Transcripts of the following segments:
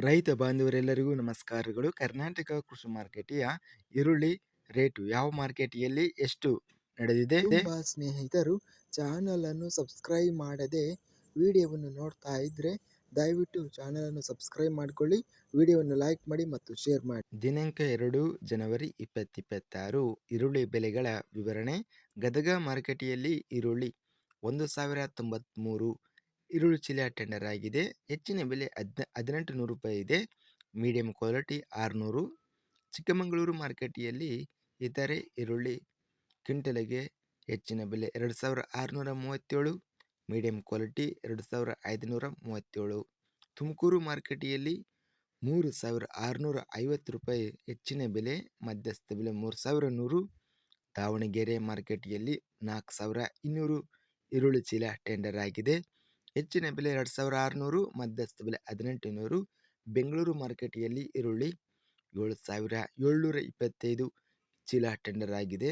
ರೈತ ಬಾಂಧವರೆಲ್ಲರಿಗೂ ನಮಸ್ಕಾರಗಳು. ಕರ್ನಾಟಕ ಕೃಷಿ ಮಾರುಕಟ್ಟೆಯ ಈರುಳ್ಳಿ ರೇಟು ಯಾವ ಮಾರ್ಕೆಟಿಯಲ್ಲಿ ಎಷ್ಟು ನಡೆದಿದೆ? ತುಂಬ ಸ್ನೇಹಿತರು ಚಾನಲನ್ನು ಸಬ್ಸ್ಕ್ರೈಬ್ ಮಾಡದೆ ವಿಡಿಯೋವನ್ನು ನೋಡ್ತಾ ಇದ್ದರೆ ದಯವಿಟ್ಟು ಚಾನಲನ್ನು ಸಬ್ಸ್ಕ್ರೈಬ್ ಮಾಡಿಕೊಳ್ಳಿ, ವಿಡಿಯೋವನ್ನು ಲೈಕ್ ಮಾಡಿ ಮತ್ತು ಶೇರ್ ಮಾಡಿ. ದಿನಾಂಕ 2 ಜನವರಿ 2026 ಈರುಳ್ಳಿ ಬೆಲೆಗಳ ವಿವರಣೆ. ಗದಗ ಮಾರುಕಟ್ಟೆಯಲ್ಲಿ ಈರುಳ್ಳಿ 1093 ಈರುಳ್ಳಿ ಚೀಲ ಟೆಂಡರ್ ಆಗಿದೆ. ಹೆಚ್ಚಿನ ಬೆಲೆ 1800 ರೂಪಾಯಿ ಇದೆ. Medium quality 600. ಚಿಕ್ಕಮಗಳೂರು ಮಾರುಕಟ್ಟೆಯಲ್ಲಿ ಇತರೆ ಈರುಳ್ಳಿ ಕ್ವಿಂಟಲಿಗೆ ಹೆಚ್ಚಿನ ಬೆಲೆ 2637, ಮೀಡಿಯಂ ಕ್ವಾಲಿಟಿ 2537. ತುಮಕೂರು ಮಾರುಕಟ್ಟೆಯಲ್ಲಿ 3650 ರೂಪಾಯಿ ಹೆಚ್ಚಿನ ಬೆಲೆ, ಮಧ್ಯಸ್ಥ ಬೆಲೆ 3100. ದಾವಣಗೆರೆ ಮಾರುಕಟ್ಟೆಯಲ್ಲಿ 4200 ಈರುಳ್ಳಿ ಚೀಲ ಟೆಂಡರ್ ಆಗಿದೆ. ಹೆಚ್ಚಿನ ಬೆಲೆ 2600, ಮಧ್ಯಸ್ಥ ಬೆಲೆ 1800. ಬೆಂಗಳೂರು ಮಾರುಕಟ್ಟೆಯಲ್ಲಿ ಈರುಳ್ಳಿ 7725 ಚೀಲ ಟೆಂಡರ್ ಆಗಿದೆ.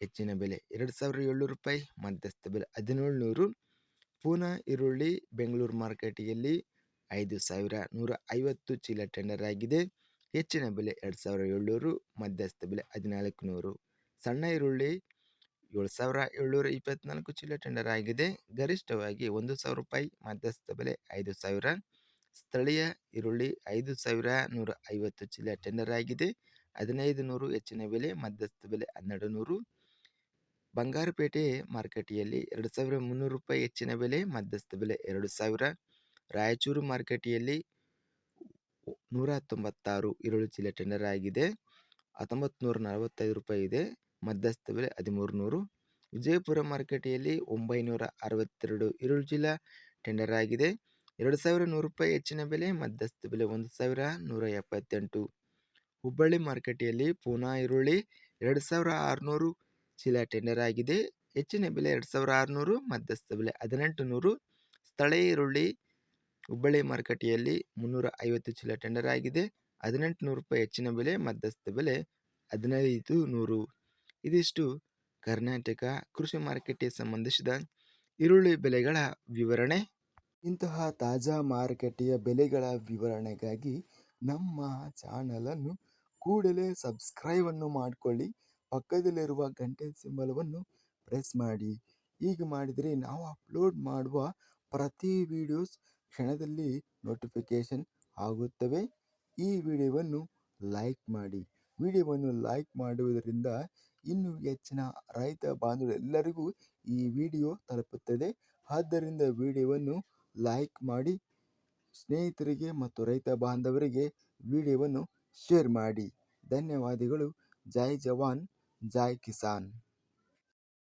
ಹೆಚ್ಚಿನ ಬೆಲೆ 2700 ರೂಪಾಯಿ, ಮಧ್ಯಸ್ಥ ಬೆಲೆ 1700. ಪೂನಾ ಈರುಳ್ಳಿ ಬೆಂಗಳೂರು ಮಾರುಕಟ್ಟೆಯಲ್ಲಿ 5150 ಚೀಲ ಟೆಂಡರ್ ಆಗಿದೆ. ಹೆಚ್ಚಿನ ಬೆಲೆ 2700, ಮಧ್ಯಸ್ಥ ಬೆಲೆ 1400. ಸಣ್ಣ ಈರುಳ್ಳಿ 7724 ಚೀಲ ಟೆಂಡರ್ ಆಗಿದೆ. ಗರಿಷ್ಠವಾಗಿ 1000 ರೂಪಾಯಿ, ಮಧ್ಯಸ್ಥ ಬೆಲೆ 5000. ಸ್ಥಳೀಯ ಈರುಳ್ಳಿ 5150 ಚೀಲ ಟೆಂಡರ್ ಆಗಿದೆ. 1500 ಹೆಚ್ಚಿನ ಬೆಲೆ, ಮಧ್ಯಸ್ಥ ಬೆಲೆ 1200. ಬಂಗಾರಪೇಟೆ ಮಾರುಕಟ್ಟೆಯಲ್ಲಿ 2300 ರೂಪಾಯಿ ಹೆಚ್ಚಿನ ಬೆಲೆ, ಮಧ್ಯಸ್ಥ ಬೆಲೆ 2000. ರಾಯಚೂರು ಮಾರುಕಟ್ಟೆಯಲ್ಲಿ 196 ಈರುಳ್ಳಿ ಚೀಲ ಟೆಂಡರ್ ಆಗಿದೆ. 1945 ರೂಪಾಯಿ ಇದೆ, ಮಧ್ಯಸ್ಥ ಬೆಲೆ 1300. ವಿಜಯಪುರ ಮಾರುಕಟ್ಟೆಯಲ್ಲಿ 962 ಈರುಳ್ಳಿ ಚೀಲ ಟೆಂಡರ್ ಆಗಿದೆ. 2100 ರೂಪಾಯಿ ಹೆಚ್ಚಿನ ಬೆಲೆ, ಮಧ್ಯಸ್ಥ ಬೆಲೆ 1178. ಹುಬ್ಬಳ್ಳಿ ಮಾರುಕಟ್ಟೆಯಲ್ಲಿ ಪೂನಾ ಈರುಳ್ಳಿ 2600 ಚೀಲ ಟೆಂಡರ್ ಆಗಿದೆ. ಹೆಚ್ಚಿನ ಬೆಲೆ 2600, ಮಧ್ಯಸ್ಥ ಬೆಲೆ 1800. ಸ್ಥಳೀಯ ಈರುಳ್ಳಿ ಹುಬ್ಬಳ್ಳಿ ಮಾರುಕಟ್ಟೆಯಲ್ಲಿ 350 ಚೀಲ ಟೆಂಡರ್ ಆಗಿದೆ. 1800 ರೂಪಾಯಿ ಹೆಚ್ಚಿನ ಬೆಲೆ, ಮಧ್ಯಸ್ಥ ಬೆಲೆ 1500. ಇದಿಷ್ಟು ಕರ್ನಾಟಕ ಕೃಷಿ ಮಾರುಕಟ್ಟೆಗೆ ಸಂಬಂಧಿಸಿದ ಈರುಳ್ಳಿ ಬೆಲೆಗಳ ವಿವರಣೆ. ಇಂತಹ ತಾಜಾ ಮಾರುಕಟ್ಟೆಯ ಬೆಲೆಗಳ ವಿವರಣೆಗಾಗಿ ನಮ್ಮ ಚಾನಲನ್ನು ಕೂಡಲೇ ಸಬ್ಸ್ಕ್ರೈಬನ್ನು ಮಾಡಿಕೊಳ್ಳಿ, ಪಕ್ಕದಲ್ಲಿರುವ ಗಂಟೆ ಸಿಂಬಲವನ್ನು ಪ್ರೆಸ್ ಮಾಡಿ. ಹೀಗೆ ಮಾಡಿದರೆ ನಾವು ಅಪ್ಲೋಡ್ ಮಾಡುವ ಪ್ರತಿ ವಿಡಿಯೋಸ್ ಕ್ಷಣದಲ್ಲಿ ನೋಟಿಫಿಕೇಷನ್ ಆಗುತ್ತವೆ. ಈ ವಿಡಿಯೋವನ್ನು ಲೈಕ್ ಮಾಡಿ. ವಿಡಿಯೋವನ್ನು ಲೈಕ್ ಮಾಡುವುದರಿಂದ ಇನ್ನೂ ಹೆಚ್ಚಿನ ರೈತ ಬಾಂಧವರೆಲ್ಲರಿಗೂ ಈ ವಿಡಿಯೋ ತಲುಪುತ್ತದೆ. ಆದ್ದರಿಂದ ವಿಡಿಯೋವನ್ನು ಲೈಕ್ ಮಾಡಿ, ಸ್ನೇಹಿತರಿಗೆ ಮತ್ತು ರೈತ ಬಾಂಧವರಿಗೆ ವಿಡಿಯೋವನ್ನು ಶೇರ್ ಮಾಡಿ. ಧನ್ಯವಾದಗಳು. ಜೈ ಜವಾನ್, ಜೈ ಕಿಸಾನ್.